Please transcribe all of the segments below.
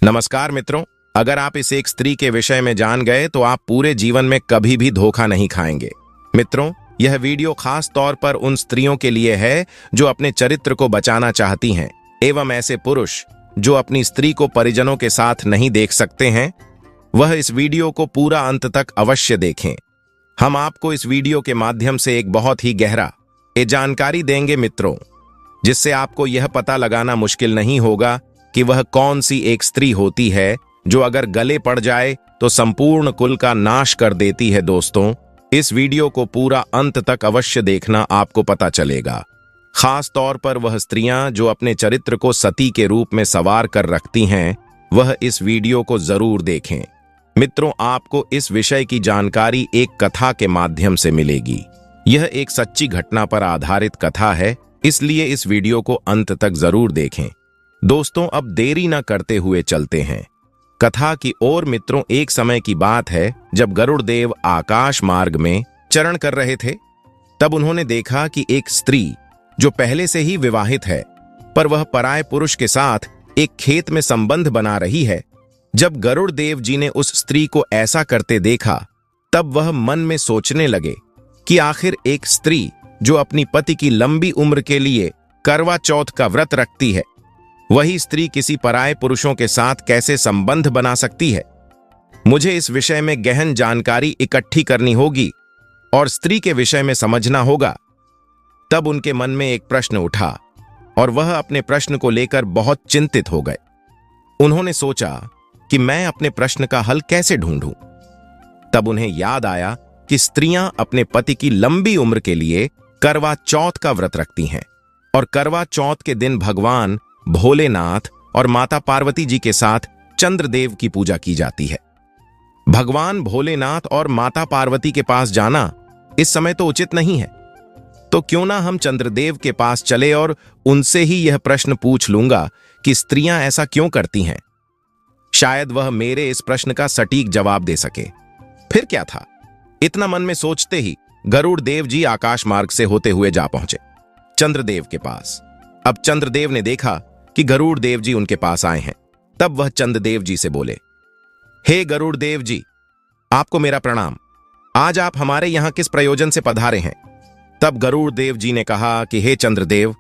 नमस्कार मित्रों, अगर आप इस एक स्त्री के विषय में जान गए तो आप पूरे जीवन में कभी भी धोखा नहीं खाएंगे। मित्रों, यह वीडियो खास तौर पर उन स्त्रियों के लिए है जो अपने चरित्र को बचाना चाहती हैं एवं ऐसे पुरुष जो अपनी स्त्री को परिजनों के साथ नहीं देख सकते हैं, वह इस वीडियो को पूरा अंत तक अवश्य देखें। हम आपको इस वीडियो के माध्यम से एक बहुत ही गहरा जानकारी देंगे मित्रों, जिससे आपको यह पता लगाना मुश्किल नहीं होगा कि वह कौन सी एक स्त्री होती है जो अगर गले पड़ जाए तो संपूर्ण कुल का नाश कर देती है। दोस्तों, इस वीडियो को पूरा अंत तक अवश्य देखना, आपको पता चलेगा। खास तौर पर वह स्त्रियां जो अपने चरित्र को सती के रूप में सवार कर रखती हैं, वह इस वीडियो को जरूर देखें। मित्रों, आपको इस विषय की जानकारी एक कथा के माध्यम से मिलेगी। यह एक सच्ची घटना पर आधारित कथा है, इसलिए इस वीडियो को अंत तक जरूर देखें। दोस्तों, अब देरी न करते हुए चलते हैं कथा की ओर। मित्रों, एक समय की बात है जब गरुड़ देव आकाश मार्ग में चरण कर रहे थे, तब उन्होंने देखा कि एक स्त्री जो पहले से ही विवाहित है पर वह पराये पुरुष के साथ एक खेत में संबंध बना रही है। जब गरुड़ देव जी ने उस स्त्री को ऐसा करते देखा, तब वह मन में सोचने लगे कि आखिर एक स्त्री जो अपनी पति की लंबी उम्र के लिए करवा चौथ का व्रत रखती है, वही स्त्री किसी पराये पुरुषों के साथ कैसे संबंध बना सकती है। मुझे इस विषय में गहन जानकारी इकट्ठी करनी होगी और स्त्री के विषय में समझना होगा। तब उनके मन में एक प्रश्न उठा और वह अपने प्रश्न को लेकर बहुत चिंतित हो गए। उन्होंने सोचा कि मैं अपने प्रश्न का हल कैसे ढूंढूं। तब उन्हें याद आया कि स्त्रियां अपने पति की लंबी उम्र के लिए करवा चौथ का व्रत रखती हैं और करवा चौथ के दिन भगवान भोलेनाथ और माता पार्वती जी के साथ चंद्रदेव की पूजा की जाती है। भगवान भोलेनाथ और माता पार्वती के पास जाना इस समय तो उचित नहीं है, तो क्यों ना हम चंद्रदेव के पास चले और उनसे ही यह प्रश्न पूछ लूंगा कि स्त्रियां ऐसा क्यों करती हैं। शायद वह मेरे इस प्रश्न का सटीक जवाब दे सके। फिर क्या था, इतना मन में सोचते ही गरुड़ देव जी आकाश मार्ग से होते हुए जा पहुंचे चंद्रदेव के पास। अब चंद्रदेव ने देखा कि गरुड़ देव जी उनके पास आए हैं। तब वह चंद्रदेव जी से बोले, हे गरुड़ देव जी, आपको मेरा प्रणाम। आज आप हमारे यहां किस प्रयोजन से पधारे हैं? तब गरुड़ देव जी ने कहा कि हे चंद्रदेव,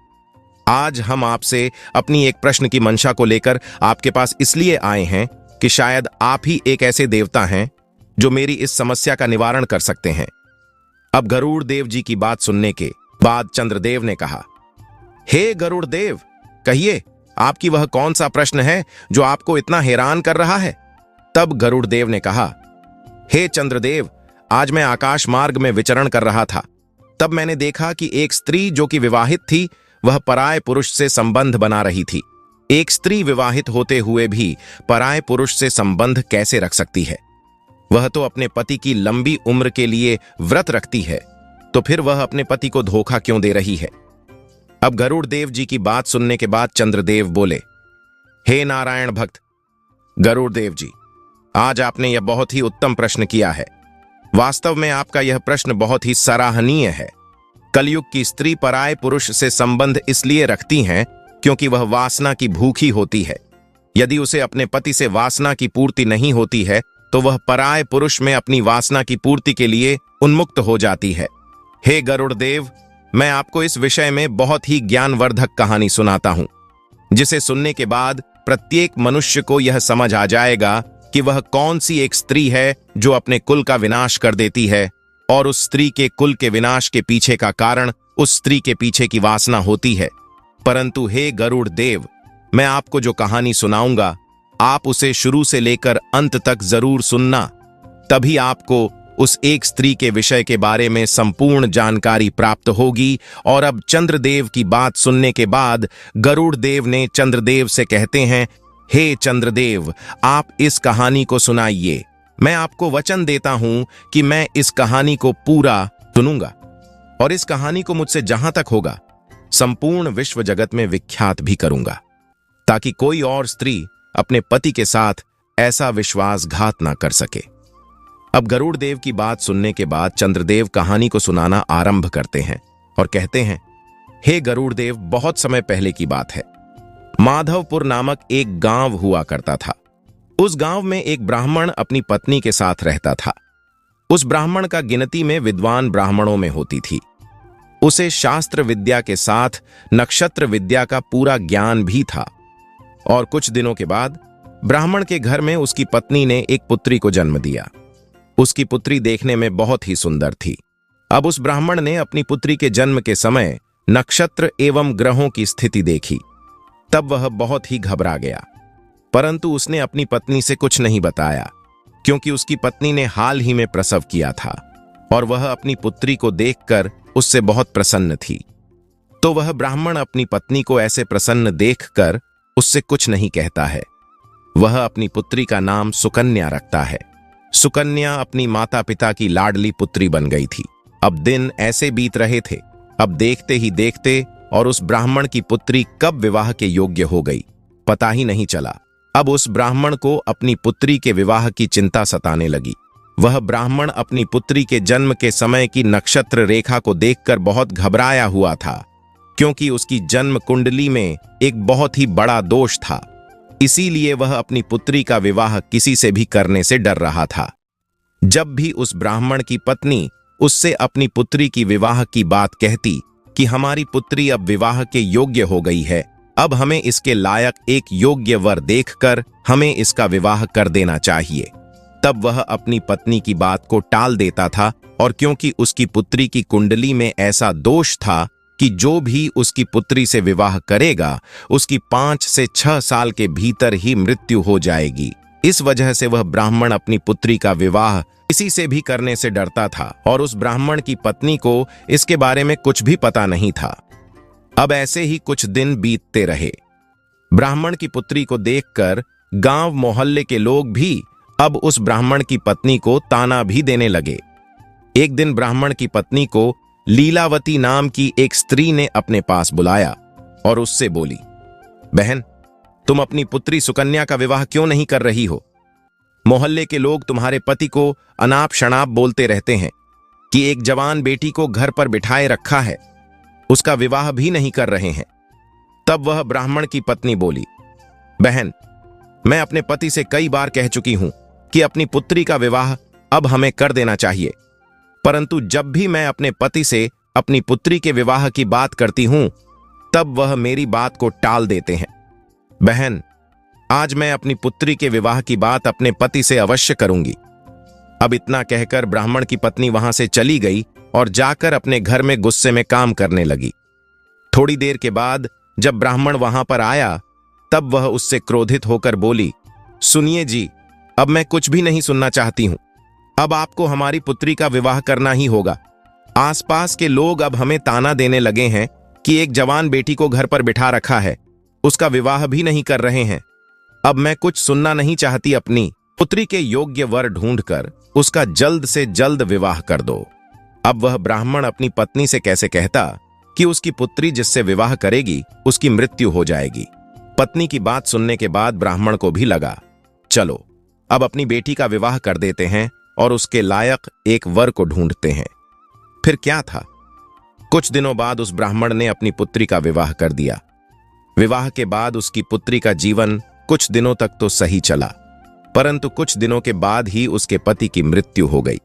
आज हम आपसे अपनी एक प्रश्न की मंशा को लेकर आपके पास इसलिए आए हैं कि शायद आप ही एक ऐसे देवता हैं जो मेरी इस समस्या का निवारण कर सकते हैं। अब गरुड़ देव जी की बात सुनने के बाद चंद्रदेव ने कहा, हे गरुड़ देव, कहिए आपकी वह कौन सा प्रश्न है जो आपको इतना हैरान कर रहा है? तब गरुड़ देव ने कहा, हे चंद्रदेव, आज मैं आकाश मार्ग में विचरण कर रहा था। तब मैंने देखा कि एक स्त्री जो कि विवाहित थी, वह पराये पुरुष से संबंध बना रही थी। एक स्त्री विवाहित होते हुए भी पराये पुरुष से संबंध कैसे रख सकती है? वह तो अपने पति की लंबी उम्र के लिए व्रत रखती है, तो फिर वह अपने पति को धोखा क्यों दे रही है? अब गरुड़ देव जी की बात सुनने के बाद चंद्रदेव बोले, हे नारायण भक्त गरुड़ देव जी, आज आपने यह बहुत ही उत्तम प्रश्न किया है। वास्तव में आपका यह प्रश्न बहुत ही सराहनीय है। कलयुग की स्त्री पराये पुरुष से संबंध इसलिए रखती हैं क्योंकि वह वासना की भूखी होती है। यदि उसे अपने पति से वासना की पूर्ति नहीं होती है तो वह पराये पुरुष में अपनी वासना की पूर्ति के लिए उन्मुक्त हो जाती है। हे गरुड़ देव, मैं आपको इस विषय में बहुत ही ज्ञानवर्धक कहानी सुनाता हूं, जिसे सुनने के बाद प्रत्येक मनुष्य को यह समझ आ जाएगा कि वह कौन सी एक स्त्री है जो अपने कुल का विनाश कर देती है, और उस स्त्री के कुल के विनाश के पीछे का कारण उस स्त्री के पीछे की वासना होती है। परंतु हे गरुड़ देव, मैं आपको जो कहानी सुनाऊंगा, आप उसे शुरू से लेकर अंत तक जरूर सुनना, तभी आपको उस एक स्त्री के विषय के बारे में संपूर्ण जानकारी प्राप्त होगी। और अब चंद्रदेव की बात सुनने के बाद गरुड़ देव ने चंद्रदेव से कहते हैं, हे चंद्रदेव, आप इस कहानी को सुनाइए। मैं आपको वचन देता हूं कि मैं इस कहानी को पूरा सुनूंगा और इस कहानी को मुझसे जहां तक होगा संपूर्ण विश्व जगत में विख्यात भी करूंगा, ताकि कोई और स्त्री अपने पति के साथ ऐसा विश्वासघात ना कर सके। अब गरुड़ देव की बात सुनने के बाद चंद्रदेव कहानी को सुनाना आरंभ करते हैं और कहते हैं, हे गरुड़ देव, बहुत समय पहले की बात है। माधवपुर नामक एक गांव हुआ करता था। उस गांव में एक ब्राह्मण अपनी पत्नी के साथ रहता था। उस ब्राह्मण का गिनती में विद्वान ब्राह्मणों में होती थी। उसे शास्त्र विद्या के साथ नक्षत्र विद्या का पूरा ज्ञान भी था। और कुछ दिनों के बाद ब्राह्मण के घर में उसकी पत्नी ने एक पुत्री को जन्म दिया। उसकी पुत्री देखने में बहुत ही सुंदर थी। अब उस ब्राह्मण ने अपनी पुत्री के जन्म के समय नक्षत्र एवं ग्रहों की स्थिति देखी। तब वह बहुत ही घबरा गया, परंतु उसने अपनी पत्नी से कुछ नहीं बताया, क्योंकि उसकी पत्नी ने हाल ही में प्रसव किया था और वह अपनी पुत्री को देखकर उससे बहुत प्रसन्न थी। तो वह ब्राह्मण अपनी पत्नी को ऐसे प्रसन्न देखकर उससे कुछ नहीं कहता है। वह अपनी पुत्री का नाम सुकन्या रखता है। सुकन्या अपनी माता पिता की लाडली पुत्री बन गई थी। अब दिन ऐसे बीत रहे थे, अब देखते ही देखते और उस ब्राह्मण की पुत्री कब विवाह के योग्य हो गई पता ही नहीं चला। अब उस ब्राह्मण को अपनी पुत्री के विवाह की चिंता सताने लगी। वह ब्राह्मण अपनी पुत्री के जन्म के समय की नक्षत्र रेखा को देखकर बहुत घबराया हुआ था, क्योंकि उसकी जन्म कुंडली में एक बहुत ही बड़ा दोष था। इसीलिए वह अपनी पुत्री का विवाह किसी से भी करने से डर रहा था। जब भी उस ब्राह्मण की पत्नी उससे अपनी पुत्री की विवाह की बात कहती कि हमारी पुत्री अब विवाह के योग्य हो गई है, अब हमें इसके लायक एक योग्य वर देखकर हमें इसका विवाह कर देना चाहिए, तब वह अपनी पत्नी की बात को टाल देता था। और क्योंकि उसकी पुत्री की कुंडली में ऐसा दोष था कि जो भी उसकी पुत्री से विवाह करेगा उसकी 5 से 6 साल के भीतर ही मृत्यु हो जाएगी, इस वजह से वह ब्राह्मण अपनी पुत्री का विवाह किसी से भी करने से डरता था और उस ब्राह्मण की पत्नी को इसके बारे में कुछ भी पता नहीं था। अब ऐसे ही कुछ दिन बीतते रहे। ब्राह्मण की पुत्री को देखकर गांव मोहल्ले के लोग भी अब उस ब्राह्मण की पत्नी को ताना भी देने लगे। एक दिन ब्राह्मण की पत्नी को लीलावती नाम की एक स्त्री ने अपने पास बुलाया और उससे बोली, बहन, तुम अपनी पुत्री सुकन्या का विवाह क्यों नहीं कर रही हो? मोहल्ले के लोग तुम्हारे पति को अनाप शनाप बोलते रहते हैं कि एक जवान बेटी को घर पर बिठाए रखा है, उसका विवाह भी नहीं कर रहे हैं। तब वह ब्राह्मण की पत्नी बोली, बहन, मैं अपने पति से कई बार कह चुकी हूं कि अपनी पुत्री का विवाह अब हमें कर देना चाहिए, परंतु जब भी मैं अपने पति से अपनी पुत्री के विवाह की बात करती हूं तब वह मेरी बात को टाल देते हैं। बहन, आज मैं अपनी पुत्री के विवाह की बात अपने पति से अवश्य करूंगी। अब इतना कहकर ब्राह्मण की पत्नी वहां से चली गई और जाकर अपने घर में गुस्से में काम करने लगी। थोड़ी देर के बाद जब ब्राह्मण वहां पर आया तब वह उससे क्रोधित होकर बोली, सुनिए जी, अब मैं कुछ भी नहीं सुनना चाहती हूं। अब आपको हमारी पुत्री का विवाह करना ही होगा। आसपास के लोग अब हमें ताना देने लगे हैं कि एक जवान बेटी को घर पर बिठा रखा है, उसका विवाह भी नहीं कर रहे हैं। अब मैं कुछ सुनना नहीं चाहती। अपनी पुत्री के योग्य वर ढूंढकर उसका जल्द से जल्द विवाह कर दो। अब वह ब्राह्मण अपनी पत्नी से कैसे कहता कि उसकी पुत्री जिससे विवाह करेगी उसकी मृत्यु हो जाएगी। पत्नी की बात सुनने के बाद ब्राह्मण को भी लगा, चलो अब अपनी बेटी का विवाह कर देते हैं और उसके लायक एक वर को ढूंढते हैं। फिर क्या था, कुछ दिनों बाद उस ब्राह्मण ने अपनी पुत्री का विवाह कर दिया। विवाह के बाद उसकी पुत्री का जीवन कुछ दिनों तक तो सही चला, परंतु कुछ दिनों के बाद ही उसके पति की मृत्यु हो गई।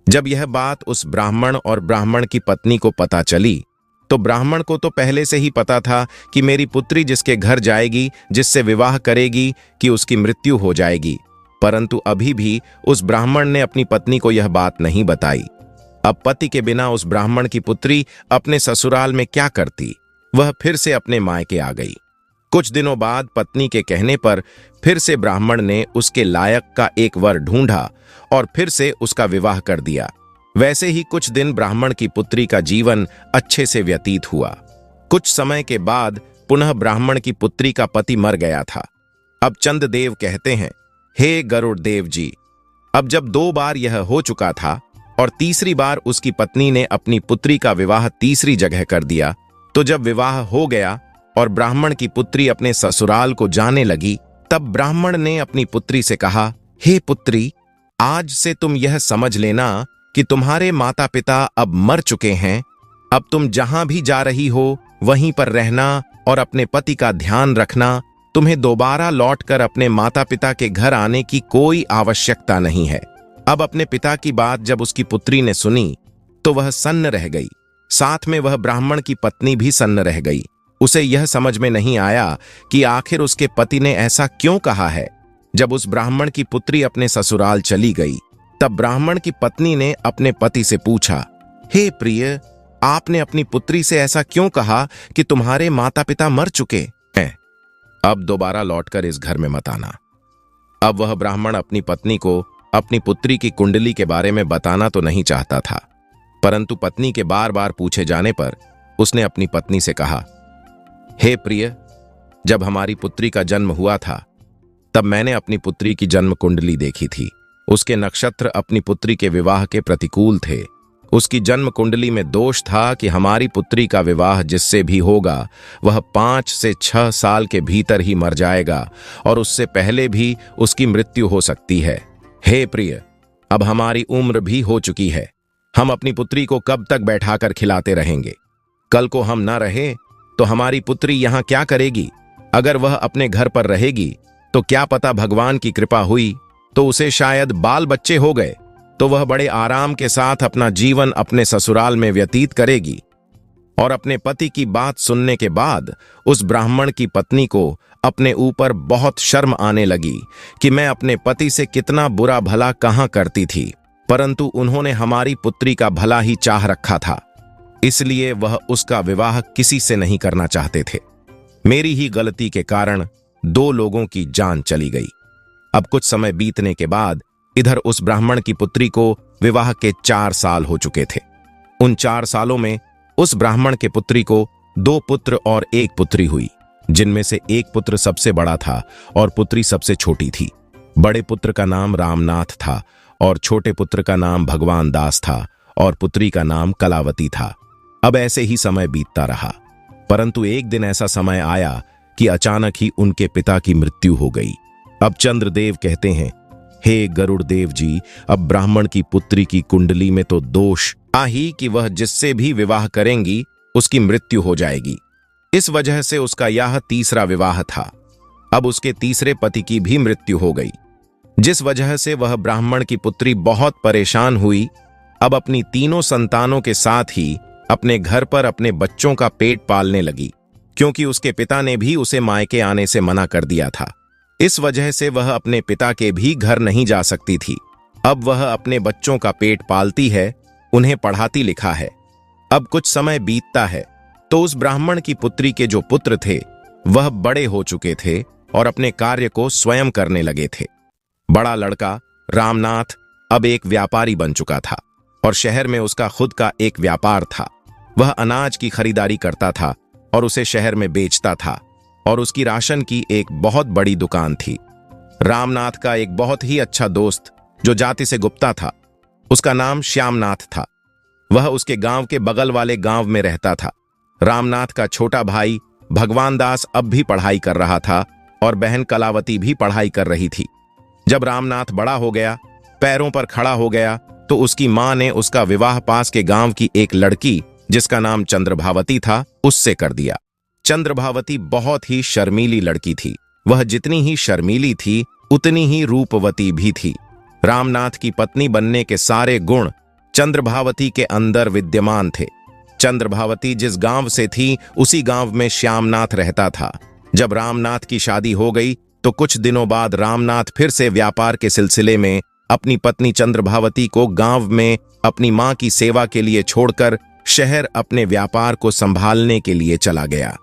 जब यह बात उस ब्राह्मण और ब्राह्मण की पत्नी को पता चली तो ब्राह्मण को तो पहले से ही पता था कि मेरी पुत्री जिसके घर जाएगी, जिससे विवाह करेगी, कि उसकी मृत्यु हो जाएगी, परंतु अभी भी उस ब्राह्मण ने अपनी पत्नी को यह बात नहीं बताई। अब पति के बिना उस ब्राह्मण की पुत्री अपने ससुराल में क्या करती? वह फिर से अपने मायके आ गई। कुछ दिनों बाद पत्नी के कहने पर फिर से ब्राह्मण ने उसके लायक का एक वर ढूंढा और फिर से उसका विवाह कर दिया। वैसे ही कुछ दिन ब्राह्मण की पुत्री का जीवन अच्छे से व्यतीत हुआ। कुछ समय के बाद पुनः ब्राह्मण की पुत्री का पति मर गया था। अब चंद्रदेव कहते हैं, हे गरुड़ देव जी, अब जब 2 बार यह हो चुका था और तीसरी बार उसकी पत्नी ने अपनी पुत्री का विवाह तीसरी जगह कर दिया, तो जब विवाह हो गया और ब्राह्मण की पुत्री अपने ससुराल को जाने लगी, तब ब्राह्मण ने अपनी पुत्री से कहा, हे पुत्री, आज से तुम यह समझ लेना कि तुम्हारे माता पिता अब मर चुके हैं। अब तुम जहां भी जा रही हो वहीं पर रहना और अपने पति का ध्यान रखना। तुम्हें दोबारा लौटकर अपने माता पिता के घर आने की कोई आवश्यकता नहीं है। अब अपने पिता की बात जब उसकी पुत्री ने सुनी तो वह सन्न रह गई। साथ में वह ब्राह्मण की पत्नी भी सन्न रह गई। उसे यह समझ में नहीं आया कि आखिर उसके पति ने ऐसा क्यों कहा है। जब उस ब्राह्मण की पुत्री अपने ससुराल चली गई, तब ब्राह्मण की पत्नी ने अपने पति से पूछा, हे प्रिय, आपने अपनी पुत्री से ऐसा क्यों कहा कि तुम्हारे माता पिता मर चुके हैं? अब दोबारा लौटकर इस घर में मत आना। अब वह ब्राह्मण अपनी पत्नी को अपनी पुत्री की कुंडली के बारे में बताना तो नहीं चाहता था, परंतु पत्नी के बार बार पूछे जाने पर उसने अपनी पत्नी से कहा, हे प्रिय, जब हमारी पुत्री का जन्म हुआ था तब मैंने अपनी पुत्री की जन्म कुंडली देखी थी। उसके नक्षत्र अपनी पुत्री के विवाह के प्रतिकूल थे। उसकी जन्म कुंडली में दोष था कि हमारी पुत्री का विवाह जिससे भी होगा वह 5 से 6 साल के भीतर ही मर जाएगा और उससे पहले भी उसकी मृत्यु हो सकती है। हे प्रिय, अब हमारी उम्र भी हो चुकी है। हम अपनी पुत्री को कब तक बैठाकर खिलाते रहेंगे? कल को हम न रहे तो हमारी पुत्री यहां क्या करेगी? अगर वह अपने घर पर रहेगी तो क्या पता भगवान की कृपा हुई तो उसे शायद बाल बच्चे हो गए तो वह बड़े आराम के साथ अपना जीवन अपने ससुराल में व्यतीत करेगी। और अपने पति की बात सुनने के बाद उस ब्राह्मण की पत्नी को अपने ऊपर बहुत शर्म आने लगी कि मैं अपने पति से कितना बुरा भला कहां करती थी, परंतु उन्होंने हमारी पुत्री का भला ही चाह रखा था, इसलिए वह उसका विवाह किसी से नहीं करना चाहते थे। मेरी ही गलती के कारण 2 लोगों की जान चली गई। अब कुछ समय बीतने के बाद इधर उस ब्राह्मण की पुत्री को विवाह के 4 साल हो चुके थे। उन 4 सालों में उस ब्राह्मण के पुत्री को 2 पुत्र और 1 पुत्री हुई, जिनमें से एक पुत्र सबसे बड़ा था और पुत्री सबसे छोटी थी। बड़े पुत्र का नाम रामनाथ था और छोटे पुत्र का नाम भगवान दास था और पुत्री का नाम कलावती था। अब ऐसे ही समय बीतता रहा, परंतु एक दिन ऐसा समय आया कि अचानक ही उनके पिता की मृत्यु हो गई। अब चंद्रदेव कहते हैं, हे गरुड़ देव जी, अब ब्राह्मण की पुत्री की कुंडली में तो दोष आ ही कि वह जिससे भी विवाह करेंगी उसकी मृत्यु हो जाएगी। इस वजह से उसका यह तीसरा विवाह था। अब उसके तीसरे पति की भी मृत्यु हो गई, जिस वजह से वह ब्राह्मण की पुत्री बहुत परेशान हुई। अब अपनी 3 संतानों के साथ ही अपने घर पर अपने बच्चों का पेट पालने लगी, क्योंकि उसके पिता ने भी उसे मायके आने से मना कर दिया था। इस वजह से वह अपने पिता के भी घर नहीं जा सकती थी। अब वह अपने बच्चों का पेट पालती है, उन्हें पढ़ाती लिखा है। अब कुछ समय बीतता है तो उस ब्राह्मण की पुत्री के जो पुत्र थे वह बड़े हो चुके थे और अपने कार्य को स्वयं करने लगे थे। बड़ा लड़का रामनाथ अब एक व्यापारी बन चुका था और शहर में उसका खुद का एक व्यापार था। वह अनाज की खरीदारी करता था और उसे शहर में बेचता था और उसकी राशन की एक बहुत बड़ी दुकान थी। रामनाथ का एक बहुत ही अच्छा दोस्त जो जाति से गुप्ता था, उसका नाम श्यामनाथ था। वह उसके गांव के बगल वाले गांव में रहता था। रामनाथ का छोटा भाई भगवान दास अब भी पढ़ाई कर रहा था और बहन कलावती भी पढ़ाई कर रही थी। जब रामनाथ बड़ा हो गया, पैरों पर खड़ा हो गया, तो उसकी मां ने उसका विवाह पास के गांव की एक लड़की जिसका नाम चंद्रभावती था उससे कर दिया। चंद्रभावती बहुत ही शर्मीली लड़की थी। वह जितनी ही शर्मीली थी उतनी ही रूपवती भी थी। रामनाथ की पत्नी बनने के सारे गुण चंद्रभावती के अंदर विद्यमान थे। चंद्रभावती जिस गांव से थी उसी गांव में श्यामनाथ रहता था। जब रामनाथ की शादी हो गई तो कुछ दिनों बाद रामनाथ फिर से व्यापार के सिलसिले में अपनी पत्नी चंद्रभावती को गांव में अपनी मां की सेवा के लिए छोड़कर शहर अपने व्यापार को संभालने के लिए चला गया।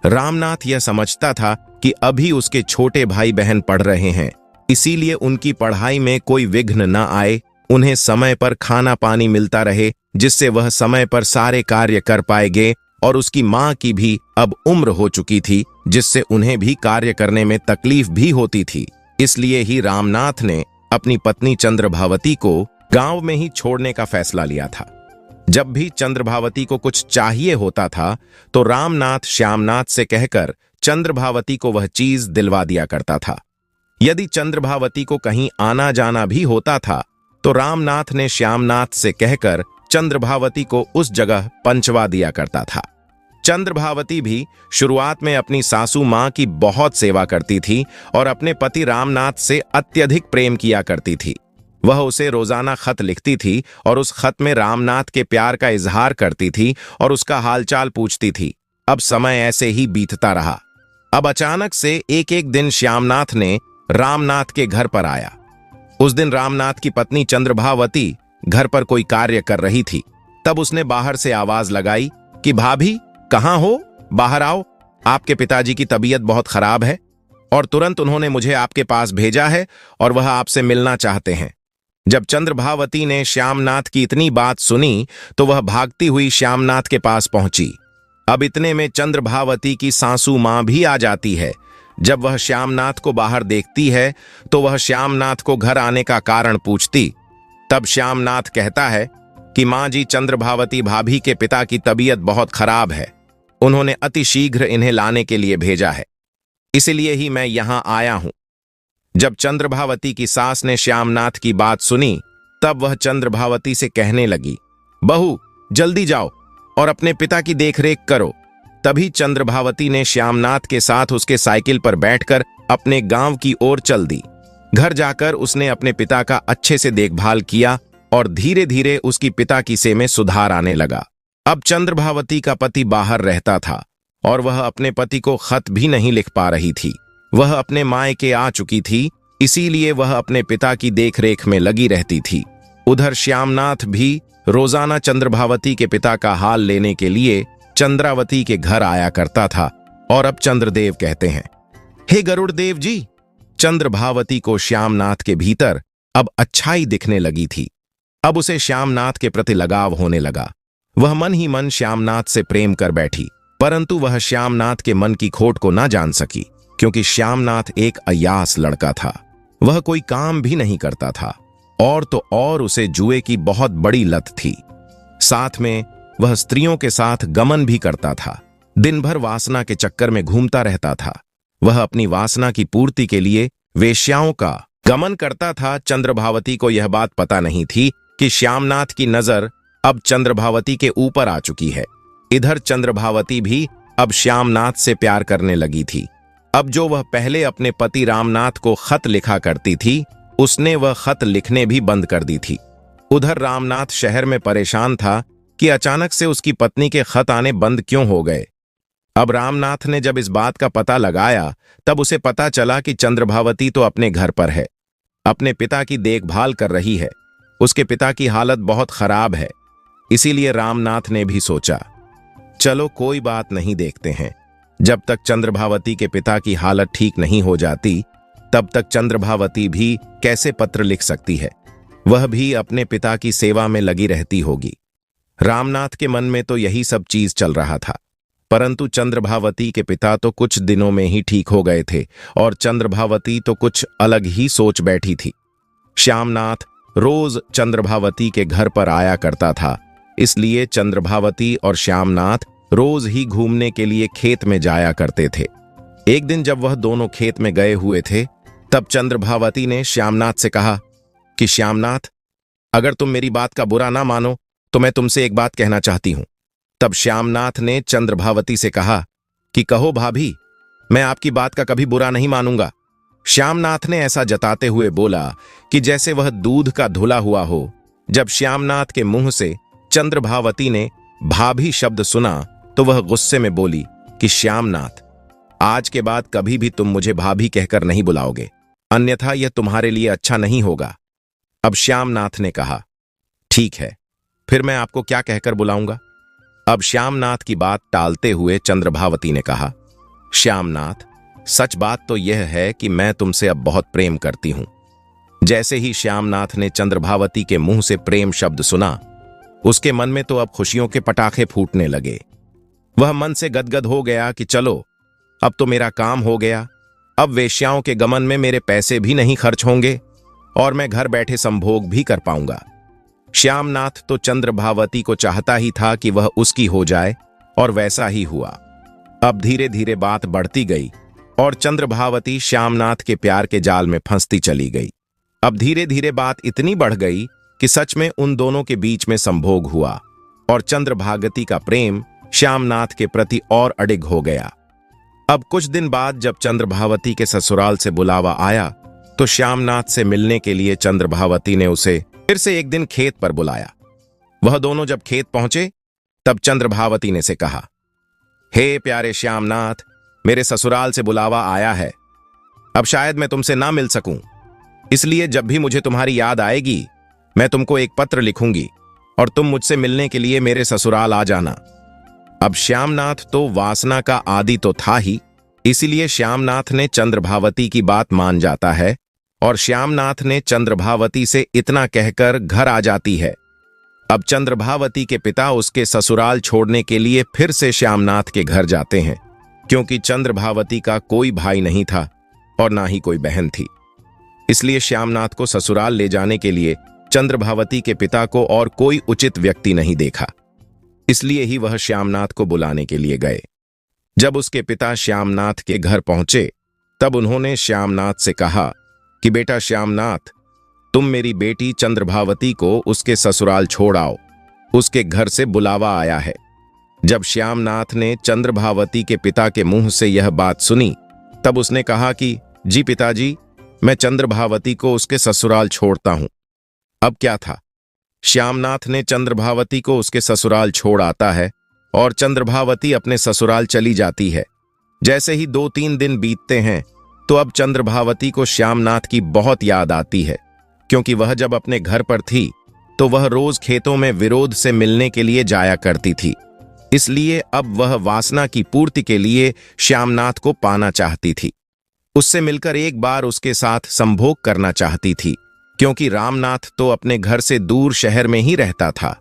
रामनाथ यह समझता था कि अभी उसके छोटे भाई बहन पढ़ रहे हैं, इसीलिए उनकी पढ़ाई में कोई विघ्न न आए, उन्हें समय पर खाना पानी मिलता रहे, जिससे वह समय पर सारे कार्य कर पाएंगे। और उसकी मां की भी अब उम्र हो चुकी थी, जिससे उन्हें भी कार्य करने में तकलीफ भी होती थी। इसलिए ही रामनाथ ने अपनी पत्नी चंद्रभावती को गांव में ही छोड़ने का फैसला लिया था। जब भी चंद्रभावती को कुछ चाहिए होता था तो रामनाथ श्यामनाथ से कहकर चंद्रभावती को वह चीज दिलवा दिया करता था। यदि चंद्रभावती को कहीं आना जाना भी होता था तो रामनाथ ने श्यामनाथ से कहकर चंद्रभावती को उस जगह पहुंचवा दिया करता था। चंद्रभावती भी शुरुआत में अपनी सासू मां की बहुत सेवा करती थी और अपने पति रामनाथ से अत्यधिक प्रेम किया करती थी। वह उसे रोजाना खत लिखती थी और उस खत में रामनाथ के प्यार का इजहार करती थी और उसका हालचाल पूछती थी। अब समय ऐसे ही बीतता रहा। अब अचानक से एक दिन श्यामनाथ ने रामनाथ के घर पर आया। उस दिन रामनाथ की पत्नी चंद्रभावती घर पर कोई कार्य कर रही थी। तब उसने बाहर से आवाज लगाई कि भाभी कहाँ हो, बाहर आओ, आपके पिताजी की तबीयत बहुत खराब है और तुरंत उन्होंने मुझे आपके पास भेजा है और वह आपसे मिलना चाहते हैं। जब चंद्रभावती ने श्यामनाथ की इतनी बात सुनी तो वह भागती हुई श्यामनाथ के पास पहुंची। अब इतने में चंद्रभावती की सासू मां भी आ जाती है। जब वह श्यामनाथ को बाहर देखती है तो वह श्यामनाथ को घर आने का कारण पूछती। तब श्यामनाथ कहता है कि मां जी, चंद्रभावती भाभी के पिता की तबीयत बहुत खराब है, उन्होंने अतिशीघ्र इन्हें लाने के लिए भेजा है, इसलिए ही मैं यहां आया हूं। जब चंद्रभावती की सास ने श्यामनाथ की बात सुनी तब वह चंद्रभावती से कहने लगी, बहू जल्दी जाओ और अपने पिता की देखरेख करो। तभी चंद्रभावती ने श्यामनाथ के साथ उसके साइकिल पर बैठकर अपने गांव की ओर चल दी। घर जाकर उसने अपने पिता का अच्छे से देखभाल किया और धीरे धीरे उसकी पिता की सेहत में सुधार आने लगा। अब चंद्रभावती का पति बाहर रहता था और वह अपने पति को खत भी नहीं लिख पा रही थी। वह अपने मायके आ चुकी थी, इसीलिए वह अपने पिता की देखरेख में लगी रहती थी। उधर श्यामनाथ भी रोजाना चंद्रभावती के पिता का हाल लेने के लिए चंद्रावती के घर आया करता था। और अब चंद्रदेव कहते हैं, हे गरुड़देव जी। चंद्रभावती को श्यामनाथ के भीतर अब अच्छाई दिखने लगी थी। अब उसे श्यामनाथ के प्रति लगाव होने लगा। वह मन ही मन श्यामनाथ से प्रेम कर बैठी, परंतु वह श्यामनाथ के मन की खोट को ना जान सकी, क्योंकि श्यामनाथ एक अय्यास लड़का था। वह कोई काम भी नहीं करता था और तो और उसे जुए की बहुत बड़ी लत थी। साथ में वह स्त्रियों के साथ गमन भी करता था। दिन भर वासना के चक्कर में घूमता रहता था। वह अपनी वासना की पूर्ति के लिए वेश्याओं का गमन करता था। चंद्रभावती को यह बात पता नहीं थी कि श्यामनाथ की नजर अब चंद्रभावती के ऊपर आ चुकी है। इधर चंद्रभावती भी अब श्यामनाथ से प्यार करने लगी थी। अब जो वह पहले अपने पति रामनाथ को खत लिखा करती थी, उसने वह खत लिखने भी बंद कर दी थी। उधर रामनाथ शहर में परेशान था कि अचानक से उसकी पत्नी के खत आने बंद क्यों हो गए। अब रामनाथ ने जब इस बात का पता लगाया तब उसे पता चला कि चंद्रभावती तो अपने घर पर है, अपने पिता की देखभाल कर रही है। उसके पिता की हालत बहुत खराब है। इसीलिए रामनाथ ने भी सोचा, चलो कोई बात नहीं, देखते हैं। जब तक चंद्रभावती के पिता की हालत ठीक नहीं हो जाती तब तक चंद्रभावती भी कैसे पत्र लिख सकती है। वह भी अपने पिता की सेवा में लगी रहती होगी। रामनाथ के मन में तो यही सब चीज चल रहा था, परंतु चंद्रभावती के पिता तो कुछ दिनों में ही ठीक हो गए थे और चंद्रभावती तो कुछ अलग ही सोच बैठी थी। श्यामनाथ रोज चंद्रभावती के घर पर आया करता था, इसलिए चंद्रभावती और श्यामनाथ रोज ही घूमने के लिए खेत में जाया करते थे। एक दिन जब वह दोनों खेत में गए हुए थे तब चंद्रभावती ने श्यामनाथ से कहा कि श्यामनाथ, अगर तुम मेरी बात का बुरा ना मानो तो मैं तुमसे एक बात कहना चाहती हूं। तब श्यामनाथ ने चंद्रभावती से कहा कि कहो भाभी, मैं आपकी बात का कभी बुरा नहीं मानूंगा। श्यामनाथ ने ऐसा जताते हुए बोला कि जैसे वह दूध का धुला हुआ हो। जब श्यामनाथ के मुंह से चंद्रभावती ने भाभी शब्द सुना तो वह गुस्से में बोली कि श्यामनाथ, आज के बाद कभी भी तुम मुझे भाभी कहकर नहीं बुलाओगे, अन्यथा यह तुम्हारे लिए अच्छा नहीं होगा। अब श्यामनाथ ने कहा, ठीक है, फिर मैं आपको क्या कहकर बुलाऊंगा। अब श्यामनाथ की बात टालते हुए चंद्रभावती ने कहा, श्यामनाथ, सच बात तो यह है कि मैं तुमसे अब बहुत प्रेम करती हूं। जैसे ही श्यामनाथ ने चंद्रभावती के मुंह से प्रेम शब्द सुना, उसके मन में तो अब खुशियों के पटाखे फूटने लगे। वह मन से गदगद हो गया कि चलो, अब तो मेरा काम हो गया। अब वेश्याओं के गमन में मेरे पैसे भी नहीं खर्च होंगे और मैं घर बैठे संभोग भी कर पाऊंगा। श्यामनाथ तो चंद्रभावती को चाहता ही था कि वह उसकी हो जाए और वैसा ही हुआ। अब धीरे धीरे बात बढ़ती गई और चंद्रभावती श्यामनाथ के प्यार के जाल में फंसती चली गई। अब धीरे धीरे बात इतनी बढ़ गई कि सच में उन दोनों के बीच में संभोग हुआ और चंद्रभागती का प्रेम श्यामनाथ के प्रति और अडिग हो गया। अब कुछ दिन बाद जब चंद्रभावती के ससुराल से बुलावा आया तो श्यामनाथ से मिलने के लिए चंद्रभावती ने उसे फिर से एक दिन खेत पर बुलाया। वह दोनों जब खेत पहुंचे तब चंद्रभावती ने से कहा, हे प्यारे श्यामनाथ, मेरे ससुराल से बुलावा आया है। अब शायद मैं तुमसे ना मिल सकूं, इसलिए जब भी मुझे तुम्हारी याद आएगी मैं तुमको एक पत्र लिखूंगी और तुम मुझसे मिलने के लिए मेरे ससुराल आ जाना। अब श्यामनाथ तो वासना का आदि तो था ही, इसीलिए श्यामनाथ ने चंद्रभावती की बात मान जाता है और श्यामनाथ ने चंद्रभावती से इतना कहकर घर आ जाती है। अब चंद्रभावती के पिता उसके ससुराल छोड़ने के लिए फिर से श्यामनाथ के घर जाते हैं, क्योंकि चंद्रभावती का कोई भाई नहीं था और ना ही कोई बहन थी। इसलिए श्यामनाथ को ससुराल ले जाने के लिए चंद्रभावती के पिता को और कोई उचित व्यक्ति नहीं देखा, इसलिए ही वह श्यामनाथ को बुलाने के लिए गए। जब उसके पिता श्यामनाथ के घर पहुंचे तब उन्होंने श्यामनाथ से कहा कि बेटा श्यामनाथ, तुम मेरी बेटी चंद्रभावती को उसके ससुराल छोड़ आओ, उसके घर से बुलावा आया है। जब श्यामनाथ ने चंद्रभावती के पिता के मुंह से यह बात सुनी तब उसने कहा कि जी पिताजी, मैं चंद्रभावती को उसके ससुराल छोड़ता हूं। अब क्या था, श्यामनाथ ने चंद्रभावती को उसके ससुराल छोड़ आता है और चंद्रभावती अपने ससुराल चली जाती है। जैसे ही 2-3 दिन बीतते हैं तो अब चंद्रभावती को श्यामनाथ की बहुत याद आती है, क्योंकि वह जब अपने घर पर थी तो वह रोज खेतों में विरोध से मिलने के लिए जाया करती थी। इसलिए अब वह वासना की पूर्ति के लिए श्यामनाथ को पाना चाहती थी, उससे मिलकर एक बार उसके साथ संभोग करना चाहती थी, क्योंकि रामनाथ तो अपने घर से दूर शहर में ही रहता था,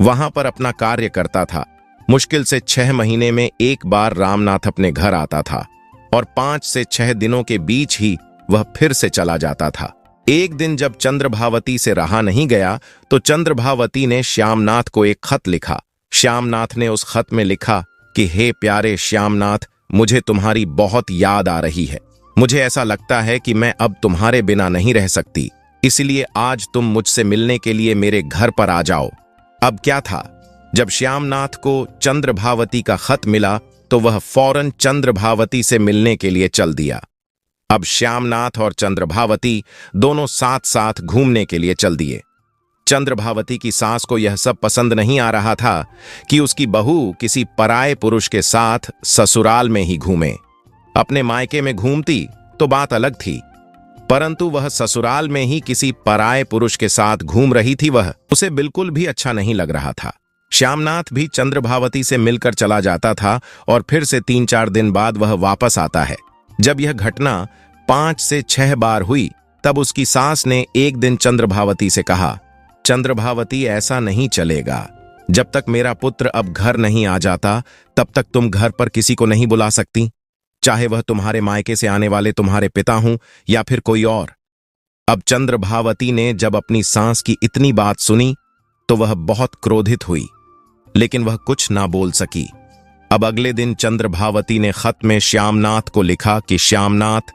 वहां पर अपना कार्य करता था। मुश्किल से 6 महीने में एक बार रामनाथ अपने घर आता था और 5 से 6 दिनों के बीच ही वह फिर से चला जाता था। एक दिन जब चंद्रभावती से रहा नहीं गया तो चंद्रभावती ने श्यामनाथ को एक खत लिखा। श्यामनाथ ने उस खत में लिखा कि हे प्यारे श्यामनाथ, मुझे तुम्हारी बहुत याद आ रही है। मुझे ऐसा लगता है कि मैं अब तुम्हारे बिना नहीं रह सकती, इसलिए आज तुम मुझसे मिलने के लिए मेरे घर पर आ जाओ। अब क्या था, जब श्यामनाथ को चंद्रभावती का खत मिला तो वह फौरन चंद्रभावती से मिलने के लिए चल दिया। अब श्यामनाथ और चंद्रभावती दोनों साथ साथ घूमने के लिए चल दिए। चंद्रभावती की सास को यह सब पसंद नहीं आ रहा था कि उसकी बहू किसी पराये पुरुष के साथ ससुराल में ही घूमे। अपने मायके में घूमती तो बात अलग थी, परंतु वह ससुराल में ही किसी पराये पुरुष के साथ घूम रही थी, वह उसे बिल्कुल भी अच्छा नहीं लग रहा था। श्यामनाथ भी चंद्रभावती से मिलकर चला जाता था और फिर से 3-4 दिन बाद वह वापस आता है। जब यह घटना 5 से 6 बार हुई तब उसकी सास ने एक दिन चंद्रभावती से कहा, चंद्रभावती, ऐसा नहीं चलेगा। जब तक मेरा पुत्र अब घर नहीं आ जाता तब तक तुम घर पर किसी को नहीं बुला सकती, चाहे वह तुम्हारे मायके से आने वाले तुम्हारे पिता हों या फिर कोई और। अब चंद्रभावती ने जब अपनी सास की इतनी बात सुनी तो वह बहुत क्रोधित हुई, लेकिन वह कुछ ना बोल सकी। अब अगले दिन चंद्रभावती ने खत में श्यामनाथ को लिखा कि श्यामनाथ,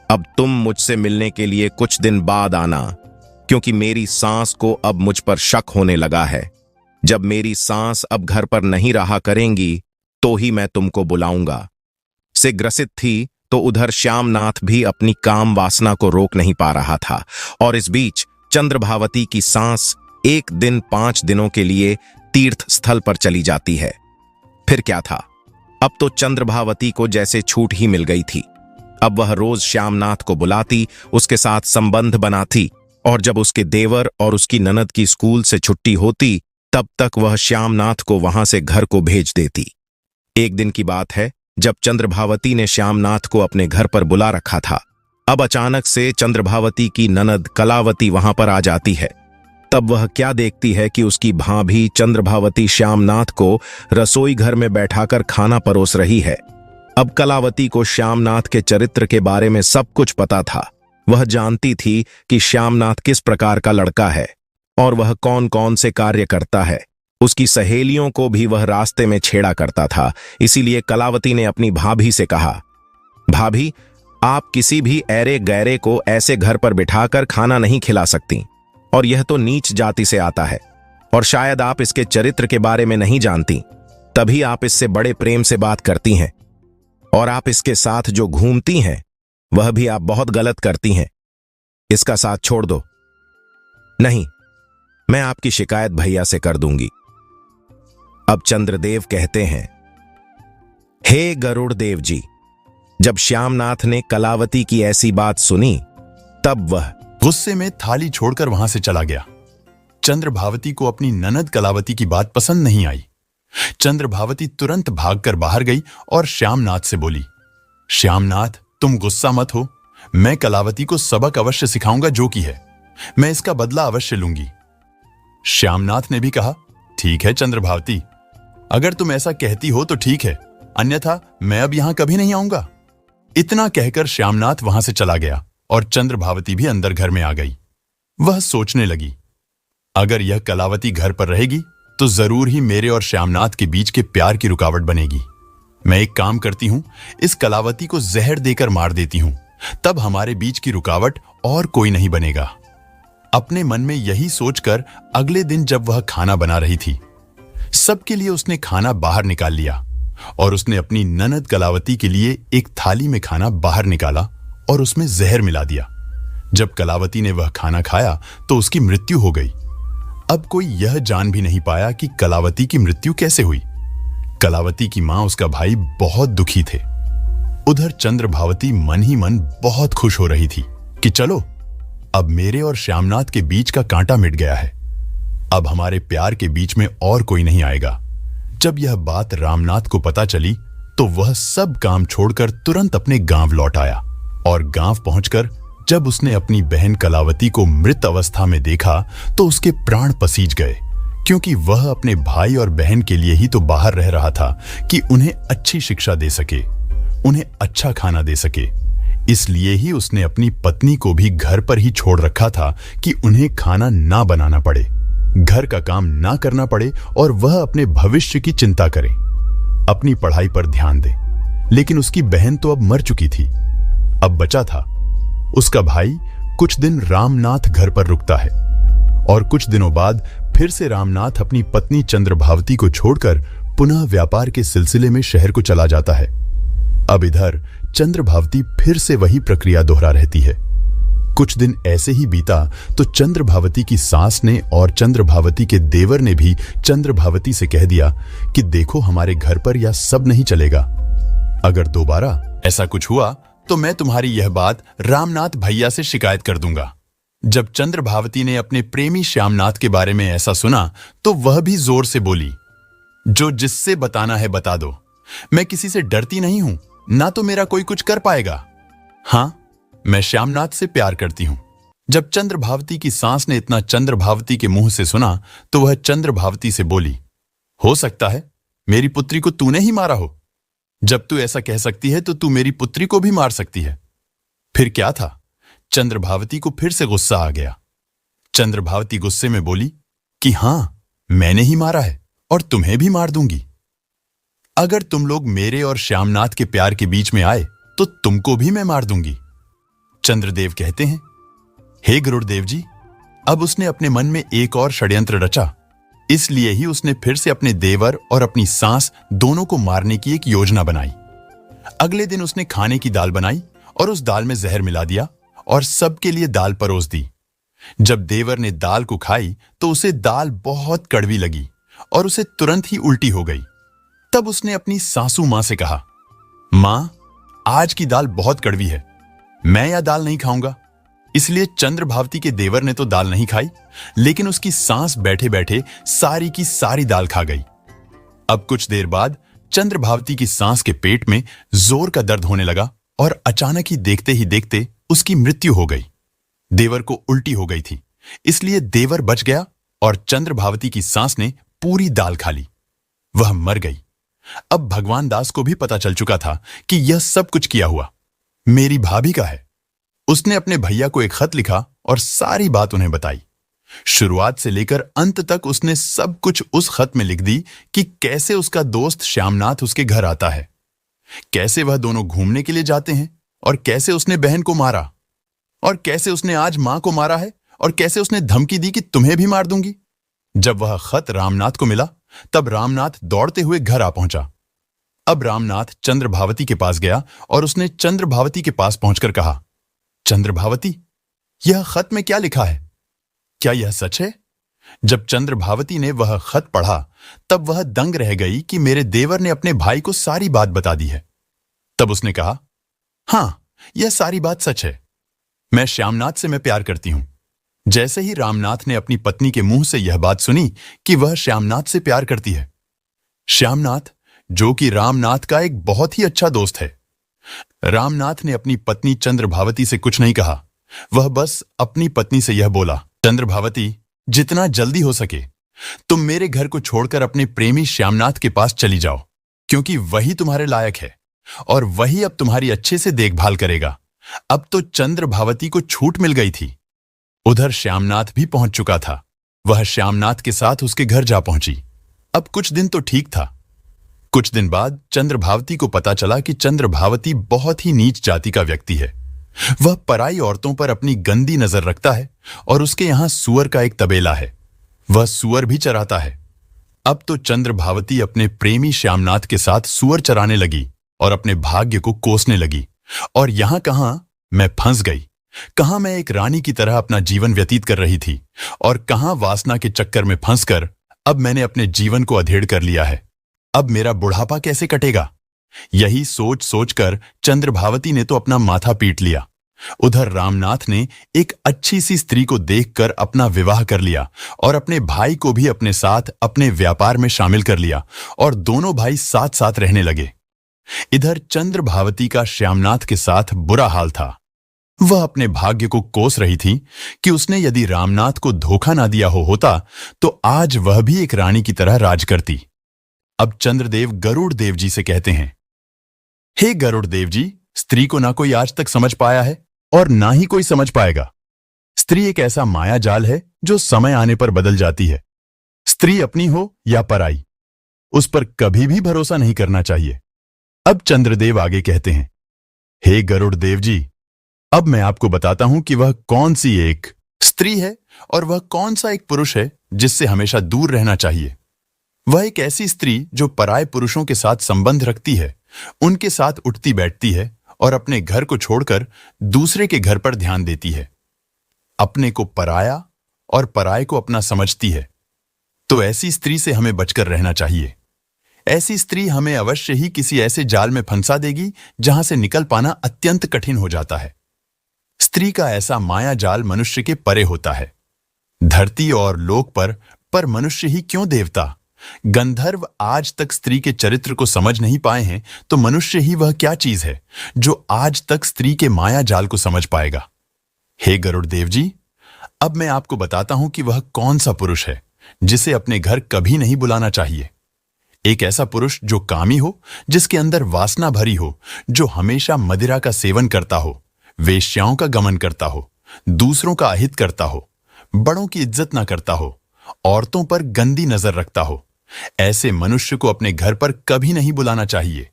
अब तुम मुझसे मिलने के लिए कुछ दिन बाद आना, क्योंकि मेरी सास को अब मुझ पर शक होने लगा है। जब मेरी सास अब घर पर नहीं रहा करेंगी तो ही मैं तुमको बुलाऊंगा। से ग्रसित थी तो उधर श्यामनाथ भी अपनी काम वासना को रोक नहीं पा रहा था और इस बीच चंद्रभावती की सास एक दिन 5 दिनों के लिए तीर्थ स्थल पर चली जाती है। फिर क्या था, अब तो चंद्रभावती को जैसे छूट ही मिल गई थी। अब वह रोज श्यामनाथ को बुलाती, उसके साथ संबंध बनाती और जब उसके देवर और उसकी ननद की स्कूल से छुट्टी होती तब तक वह श्यामनाथ को वहां से घर को भेज देती। एक दिन की बात है जब चंद्रभावती ने श्यामनाथ को अपने घर पर बुला रखा था। अब अचानक से चंद्रभावती की ननद कलावती वहां पर आ जाती है। तब वह क्या देखती है कि उसकी भाभी चंद्रभावती श्यामनाथ को रसोई घर में बैठाकर खाना परोस रही है। अब कलावती को श्यामनाथ के चरित्र के बारे में सब कुछ पता था। वह जानती थी कि श्यामनाथ किस प्रकार का लड़का है और वह कौन कौन से कार्य करता है। उसकी सहेलियों को भी वह रास्ते में छेड़ा करता था। इसीलिए कलावती ने अपनी भाभी से कहा, भाभी, आप किसी भी ऐरे गैरे को ऐसे घर पर बिठाकर खाना नहीं खिला सकती, और यह तो नीच जाति से आता है और शायद आप इसके चरित्र के बारे में नहीं जानती। तभी आप इससे बड़े प्रेम से बात करती हैं। और आप इसके साथ जो घूमती हैं वह भी आप बहुत गलत करती हैं। इसका साथ छोड़ दो। नहीं, मैं आपकी शिकायत भैया से कर दूंगी। अब चंद्रदेव कहते हैं, हे गरुड़ देव जी, जब श्यामनाथ ने कलावती की ऐसी बात सुनी तब वह गुस्से में थाली छोड़कर वहां से चला गया। चंद्रभावती को अपनी ननद कलावती की बात पसंद नहीं आई। चंद्रभावती तुरंत भागकर बाहर गई और श्यामनाथ से बोली, श्यामनाथ, तुम गुस्सा मत हो। मैं कलावती को सबक अवश्य सिखाऊंगा जो कि है। मैं इसका बदला अवश्य लूंगी। श्यामनाथ ने भी कहा, ठीक है चंद्रभावती, अगर तुम ऐसा कहती हो तो ठीक है, अन्यथा मैं अब यहां कभी नहीं आऊंगा। इतना कहकर श्यामनाथ वहां से चला गया और चंद्रभावती भी अंदर घर में आ गई। वह सोचने लगी, अगर यह कलावती घर पर रहेगी तो जरूर ही मेरे और श्यामनाथ के बीच के प्यार की रुकावट बनेगी। मैं एक काम करती हूं, इस कलावती को जहर देकर मार देती हूं, तब हमारे बीच की रुकावट और कोई नहीं बनेगा। अपने मन में यही सोचकर अगले दिन जब वह खाना बना रही थी, सबके लिए उसने खाना बाहर निकाल लिया और उसने अपनी ननद कलावती के लिए एक थाली में खाना बाहर निकाला और उसमें जहर मिला दिया। जब कलावती ने वह खाना खाया तो उसकी मृत्यु हो गई। अब कोई यह जान भी नहीं पाया कि कलावती की मृत्यु कैसे हुई। कलावती की मां, उसका भाई बहुत दुखी थे। उधर चंद्रभावती मन ही मन बहुत खुश हो रही थी कि चलो, अब मेरे और श्यामनाथ के बीच का कांटा मिट गया है। अब हमारे प्यार के बीच में और कोई नहीं आएगा। जब यह बात रामनाथ को पता चली तो वह सब काम छोड़कर तुरंत अपने गांव लौट आया और गांव पहुंचकर जब उसने अपनी बहन कलावती को मृत अवस्था में देखा तो उसके प्राण पसीज गए, क्योंकि वह अपने भाई और बहन के लिए ही तो बाहर रह रहा था कि उन्हें अच्छी शिक्षा दे सके, उन्हें अच्छा खाना दे सके। इसलिए ही उसने अपनी पत्नी को भी घर पर ही छोड़ रखा था कि उन्हें खाना ना बनाना पड़े, घर का काम ना करना पड़े और वह अपने भविष्य की चिंता करे, अपनी पढ़ाई पर ध्यान दे। लेकिन उसकी बहन तो अब मर चुकी थी। अब बचा था उसका भाई। कुछ दिन रामनाथ घर पर रुकता है और कुछ दिनों बाद फिर से रामनाथ अपनी पत्नी चंद्रभावती को छोड़कर पुनः व्यापार के सिलसिले में शहर को चला जाता है। अब इधर चंद्रभावती फिर से वही प्रक्रिया दोहरा रहती है। कुछ दिन ऐसे ही बीता तो चंद्रभावती की सास ने और चंद्रभावती के देवर ने भी चंद्रभावती से कह दिया कि देखो, हमारे घर पर यह सब नहीं चलेगा। अगर दोबारा ऐसा कुछ हुआ तो मैं तुम्हारी यह बात रामनाथ भैया से शिकायत कर दूंगा। जब चंद्रभावती ने अपने प्रेमी श्यामनाथ के बारे में ऐसा सुना तो वह भी जोर से बोली, जो जिससे बताना है बता दो। मैं किसी से डरती नहीं हूं, ना तो मेरा कोई कुछ कर पाएगा। हां, मैं श्यामनाथ से प्यार करती हूं। जब चंद्रभावती की सास ने इतना चंद्रभावती के मुंह से सुना तो वह चंद्रभावती से बोली, हो सकता है मेरी पुत्री को तूने ही मारा हो। जब तू ऐसा कह सकती है तो तू मेरी पुत्री को भी मार सकती है। फिर क्या था, चंद्रभावती को फिर से गुस्सा आ गया। चंद्रभावती गुस्से में बोली कि हां, मैंने ही मारा है और तुम्हें भी मार दूंगी। अगर तुम लोग मेरे और श्यामनाथ के प्यार के बीच में आए तो तुमको भी मैं मार दूंगी। चंद्रदेव कहते हैं, हे गरुड़देव जी, अब उसने अपने मन में एक और षड्यंत्र रचा। इसलिए ही उसने फिर से अपने देवर और अपनी सास दोनों को मारने की एक योजना बनाई। अगले दिन उसने खाने की दाल बनाई और उस दाल में जहर मिला दिया और सबके लिए दाल परोस दी। जब देवर ने दाल को खाई तो उसे दाल बहुत कड़वी लगी और उसे तुरंत ही उल्टी हो गई। तब उसने अपनी सासू मां से कहा, मां, आज की दाल बहुत कड़वी है, मैं यह दाल नहीं खाऊंगा। इसलिए चंद्रभावती के देवर ने तो दाल नहीं खाई, लेकिन उसकी सांस बैठे बैठे सारी की सारी दाल खा गई। अब कुछ देर बाद चंद्रभावती की सांस के पेट में जोर का दर्द होने लगा और अचानक ही देखते उसकी मृत्यु हो गई। देवर को उल्टी हो गई थी, इसलिए देवर बच गया और चंद्रभावती की सांस ने पूरी दाल खा ली। वह मर गई। अब भगवान दास को भी पता चल चुका था कि यह सब कुछ किया हुआ मेरी भाभी का है। उसने अपने भैया को एक खत लिखा और सारी बात उन्हें बताई। शुरुआत से लेकर अंत तक उसने सब कुछ उस खत में लिख दी कि कैसे उसका दोस्त श्यामनाथ उसके घर आता है, कैसे वह दोनों घूमने के लिए जाते हैं और कैसे उसने बहन को मारा और कैसे उसने आज मां को मारा है और कैसे उसने धमकी दी कि तुम्हें भी मार दूंगी। जब वह खत रामनाथ को मिला तब रामनाथ दौड़ते हुए घर आ पहुंचा। अब रामनाथ चंद्रभावती के पास गया और उसने चंद्रभावती के पास पहुंचकर कहा, चंद्रभावती, यह खत में क्या लिखा है? क्या यह सच है? जब चंद्रभावती ने वह खत पढ़ा तब वह दंग रह गई कि मेरे देवर ने अपने भाई को सारी बात बता दी है। तब उसने कहा, हां, यह सारी बात सच है। मैं श्यामनाथ से मैं प्यार करती हूं। जैसे ही रामनाथ ने अपनी पत्नी के मुंह से यह बात सुनी कि वह श्यामनाथ से प्यार करती है, श्यामनाथ, जो कि रामनाथ का एक बहुत ही अच्छा दोस्त है, रामनाथ ने अपनी पत्नी चंद्रभावती से कुछ नहीं कहा। वह बस अपनी पत्नी से यह बोला, चंद्रभावती, जितना जल्दी हो सके तुम मेरे घर को छोड़कर अपने प्रेमी श्यामनाथ के पास चली जाओ, क्योंकि वही तुम्हारे लायक है और वही अब तुम्हारी अच्छे से देखभाल करेगा। अब तो चंद्रभावती को छूट मिल गई थी। उधर श्यामनाथ भी पहुंच चुका था। वह श्यामनाथ के साथ उसके घर जा पहुंची। अब कुछ दिन तो ठीक था। कुछ दिन बाद चंद्रभावती को पता चला कि चंद्रभावती बहुत ही नीच जाति का व्यक्ति है। वह पराई औरतों पर अपनी गंदी नजर रखता है और उसके यहां सुअर का एक तबेला है। वह सुअर भी चराता है। अब तो चंद्रभावती अपने प्रेमी श्यामनाथ के साथ सुअर चराने लगी और अपने भाग्य को कोसने लगी। और यहां कहां मैं फंस गई। कहां मैं एक रानी की तरह अपना जीवन व्यतीत कर रही थी और कहां वासना के चक्कर में फंसकर अब मैंने अपने जीवन को अधेड़ कर लिया है। अब मेरा बुढ़ापा कैसे कटेगा? यही सोच सोचकर चंद्रभावती ने तो अपना माथा पीट लिया। उधर रामनाथ ने एक अच्छी सी स्त्री को देखकर अपना विवाह कर लिया और अपने भाई को भी अपने साथ अपने व्यापार में शामिल कर लिया और दोनों भाई साथ साथ रहने लगे। इधर चंद्रभावती का श्यामनाथ के साथ बुरा हाल था। वह अपने भाग्य को कोस रही थी कि उसने यदि रामनाथ को धोखा ना दिया होता तो आज वह भी एक रानी की तरह राज करती। अब चंद्रदेव गरुड़ देव जी से कहते हैं, हे गरुड़ देव जी, स्त्री को ना कोई आज तक समझ पाया है और ना ही कोई समझ पाएगा। स्त्री एक ऐसा माया जाल है जो समय आने पर बदल जाती है। स्त्री अपनी हो या पराई, उस पर कभी भी भरोसा नहीं करना चाहिए। अब चंद्रदेव आगे कहते हैं, हे गरुड़ देव जी, अब मैं आपको बताता हूं कि वह कौन सी एक स्त्री है और वह कौन सा एक पुरुष है जिससे हमेशा दूर रहना चाहिए। वह एक ऐसी स्त्री जो पराये पुरुषों के साथ संबंध रखती है, उनके साथ उठती बैठती है और अपने घर को छोड़कर दूसरे के घर पर ध्यान देती है, अपने को पराया और पराये को अपना समझती है। तो ऐसी स्त्री से हमें बचकर रहना चाहिए। ऐसी स्त्री हमें अवश्य ही किसी ऐसे जाल में फंसा देगी जहां से निकल पाना अत्यंत कठिन हो जाता है। स्त्री का ऐसा माया जाल मनुष्य के परे होता है। धरती और लोक पर मनुष्य ही क्यों देवता, गंधर्व आज तक स्त्री के चरित्र को समझ नहीं पाए हैं, तो मनुष्य ही वह क्या चीज है जो आज तक स्त्री के माया जाल को समझ पाएगा। हे गरुड़ देव जी, अब मैं आपको बताता हूं कि वह कौन सा पुरुष है जिसे अपने घर कभी नहीं बुलाना चाहिए। एक ऐसा पुरुष जो कामी हो, जिसके अंदर वासना भरी हो, जो हमेशा मदिरा का सेवन करता हो, वेश्याओं का गमन करता हो, दूसरों का अहित करता हो, बड़ों की इज्जत ना करता हो, औरतों पर गंदी नजर रखता हो। ऐसे मनुष्य को अपने घर पर कभी नहीं बुलाना चाहिए।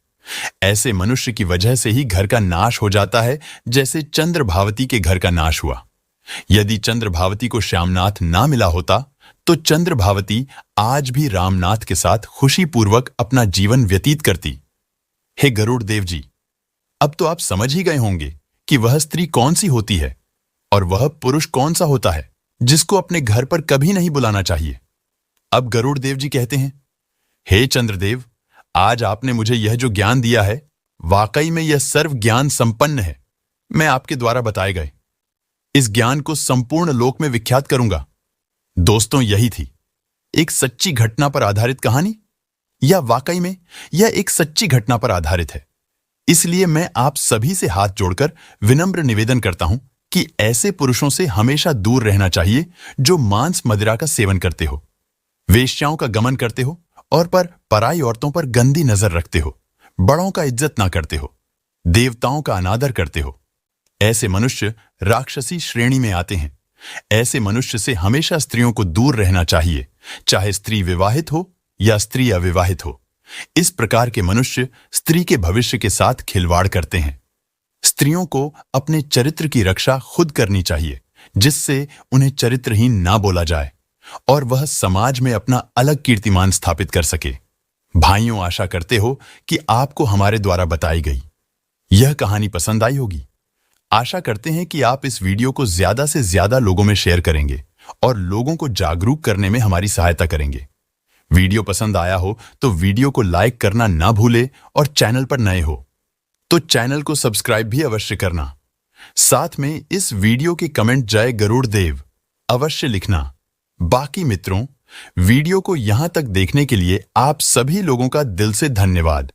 ऐसे मनुष्य की वजह से ही घर का नाश हो जाता है, जैसे चंद्रभावती के घर का नाश हुआ। यदि चंद्रभावती को श्यामनाथ ना मिला होता तो चंद्रभावती आज भी रामनाथ के साथ खुशीपूर्वक अपना जीवन व्यतीत करती। हे गरुड़ देव जी, अब तो आप समझ ही गए होंगे कि वह स्त्री कौन सी होती है और वह पुरुष कौन सा होता है जिसको अपने घर पर कभी नहीं बुलाना चाहिए। अब गरुड़ देव जी कहते हैं, हे चंद्रदेव, आज आपने मुझे यह जो ज्ञान दिया है, वाकई में यह सर्व ज्ञान संपन्न है। मैं आपके द्वारा बताए गए इस ज्ञान को संपूर्ण लोक में विख्यात करूंगा। दोस्तों, यही थी एक सच्ची घटना पर आधारित कहानी। या वाकई में यह एक सच्ची घटना पर आधारित है। इसलिए मैं आप सभी से हाथ जोड़कर विनम्र निवेदन करता हूं कि ऐसे पुरुषों से हमेशा दूर रहना चाहिए जो मांस मदिरा का सेवन करते हो, वेश्याओं का गमन करते हो और पराई औरतों पर गंदी नजर रखते हो, बड़ों का इज्जत ना करते हो, देवताओं का अनादर करते हो। ऐसे मनुष्य राक्षसी श्रेणी में आते हैं। ऐसे मनुष्य से हमेशा स्त्रियों को दूर रहना चाहिए, चाहे स्त्री विवाहित हो या स्त्री अविवाहित हो। इस प्रकार के मनुष्य स्त्री के भविष्य के साथ खिलवाड़ करते हैं। स्त्रियों को अपने चरित्र की रक्षा खुद करनी चाहिए, जिससे उन्हें चरित्रहीन ना बोला जाए। और वह समाज में अपना अलग कीर्तिमान स्थापित कर सके। भाइयों, आशा करते हो कि आपको हमारे द्वारा बताई गई यह कहानी पसंद आई होगी। आशा करते हैं कि आप इस वीडियो को ज्यादा से ज्यादा लोगों में शेयर करेंगे और लोगों को जागरूक करने में हमारी सहायता करेंगे। वीडियो पसंद आया हो तो वीडियो को लाइक करना ना भूले और चैनल पर नए हो तो चैनल को सब्सक्राइब भी अवश्य करना। साथ में इस वीडियो के कमेंट जय गरुड़ देव अवश्य लिखना। बाकी मित्रों, वीडियो को यहां तक देखने के लिए आप सभी लोगों का दिल से धन्यवाद।